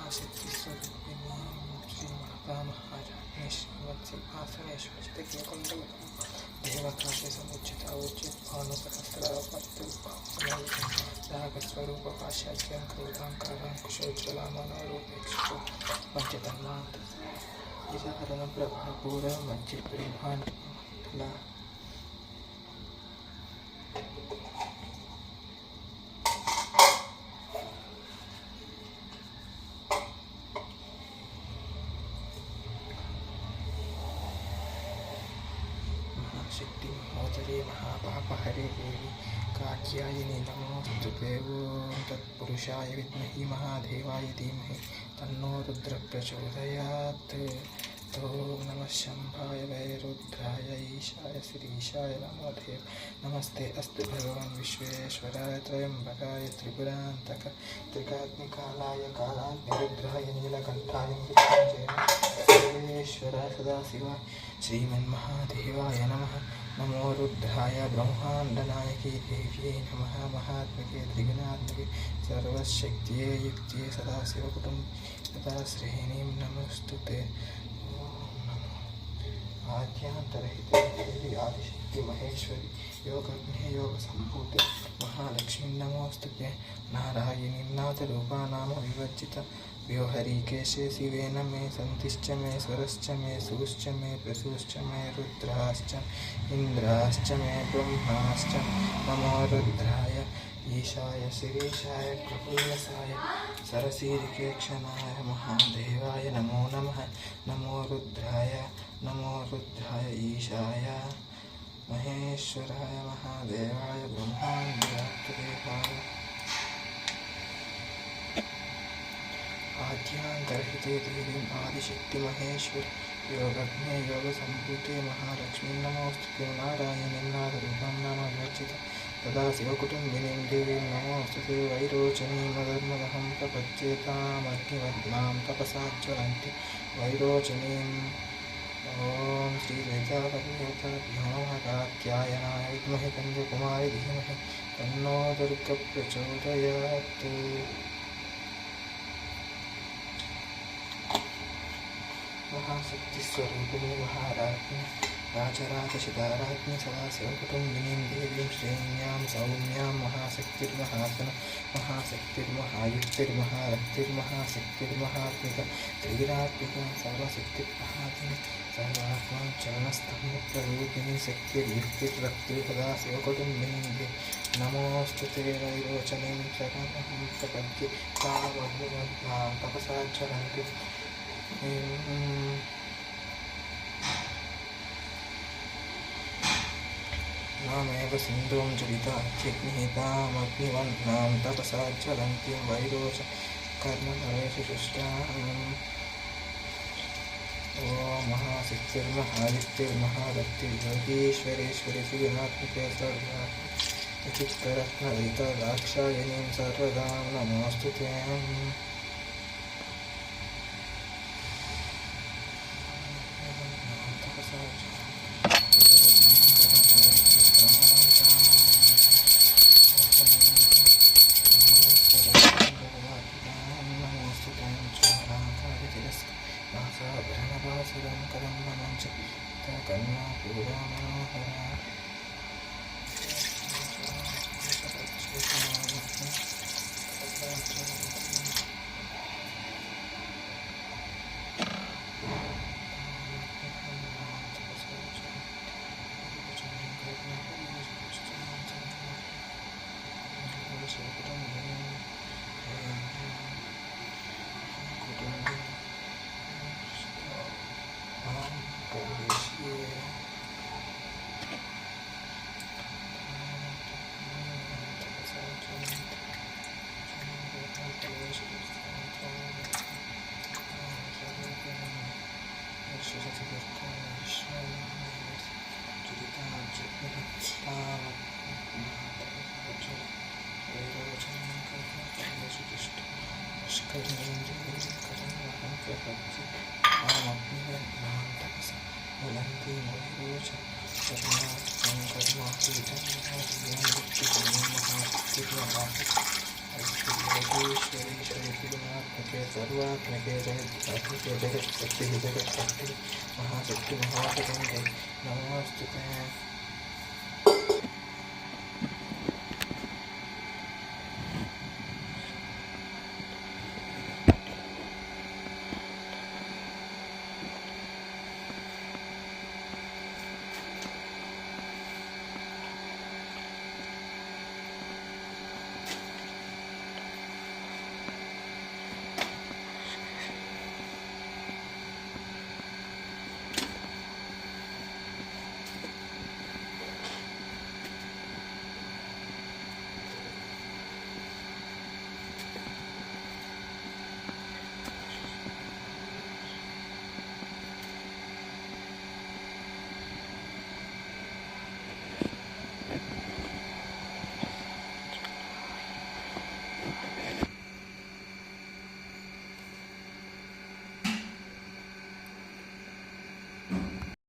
महासिद्धिस्वरूपिणीं श्रीमाता महाराज्ञी श्रीमत्सिंहासनेश्वरचितकीयकुण्डलं देवकाशसमुचिता उच्चित्भानुसहस्रपत्युत्पादनरागस्वरूपपाश्चात्यं क्रोधाङ्काराङ्कुशोज्ज्वलामनोरूपेक्षितो वञ्चितन्मान्तसहस्रहरणप्रभापूरमज्जिप्रेमाणला शक्ति महोदरे महापापहरे देवी कात्यायनी नमोस्तुते ओं तत्पुरुषाय विद्महे महादेवाय धीमहि तन्नो रुद्रः प्रचोदयात्। ओं नमः शम्भाय वैरुद्राय ईशाय श्रीशाय नमो देव नमस्ते अस्तु भगवान् विश्वेश्वराय त्र्यम्बकाय त्रिपुरान्तक त्रिकाग्निकालाय कालाग्निरुद्राय नीलकण्ठाय मृत्युञ्जयाय सदाशिवाय श्रीमन्महादेवाय नमः। नमो रुद्राय ब्रह्माण्डनायकी देव्यै नमः। महात्मके त्रिगुणात्मके सर्वशक्तिये युक्तिये सदाशिवकुटुम्ब तथा श्रेणीं नमोस्तुते। आद्यांतरहिते देवी आदिशक्ति महेश्वरी योगज्ञे योगसम्भूते महालक्ष्मी नमोस्तुते। नारायणी नाथरूपा नाम विवर्जिता व्योहरिकेशे शिवेन मे सन्तिश्च मे स्वरश्च मे सुश्च मे प्रसूश्च मे रुद्राश्च इन्द्राश्च मे ब्रह्माश्च। नमो रुद्राय ईशाय शिरीशाय प्रफुल्लसाय सरसीरिकेक्षणाय महादेवाय नमो नमः। नमो रुद्राय ईशाय महेश्वराय महादेवाय ब्रह्माण्डव्याप्तदेहाय आद्यांतरहिते देवीं आदिशक्ति महेश्वरी योगज्ञे योगसम्भूते महालक्ष्मी नमोस्तुते। नारायणीं नाथरूपं नाम विवर्जिता तदा शिवकुटुम्बिनीं देवीं नमोस्तुते। वैरोचनीं नदर्मदहं प्रपच्येतामग्निवद्नां तपसा ज्वलन्ति वैरोचनीं। ॐ श्रीललितापतिभ्यो नमः। कात्यायनाय विद्महे कन्याकुमारी धीमहि तन्नो दुर्गः प्रचोदयात्। महाशक्तिस्वरूपिणी महाराज्ञी राजराजशिताराज्ञी सदाशिवकुटुम्बिनीं देवीं श्रेण्यां सौम्यां महाशक्तिर्महासन महाशक्तिर्महारक्तिर्महाशक्तिर्महात्मिका त्रिरात्मिका सर्वशक्तिर्महादिनी सर्वात्मा चरणस्तम्भप्ररूपिणी शक्तिर्युक्तिर्रक्तिः सदाशिवकुटुम्बिनीं देवी नमोस्तुते। वैरोचनीं शरणमहं प्रपद्ये तामग्निमग्नां तपसा ज्वलन्ति नामेव सिन्धुं जलिताग्निहितामग्निवह्नां तपसा ज्वलन्तीं वैरोच कर्मफलेषु शुष्काम्। ॐ महाशक्तिर्महायुक्तिर्महारक्तिर्योगीश्वरेश्वरि श्रीनात्मिके सर्वचित्तरत्नविहितदाक्षायणीं सर्वदा नमोस्तुते। सर्वात्मके सर्वात्मके जगत्यात्मके जगत्शक्तिः जगत्शक्तिः महाशक्ति महाशक्तिः नमोऽस्तु ते।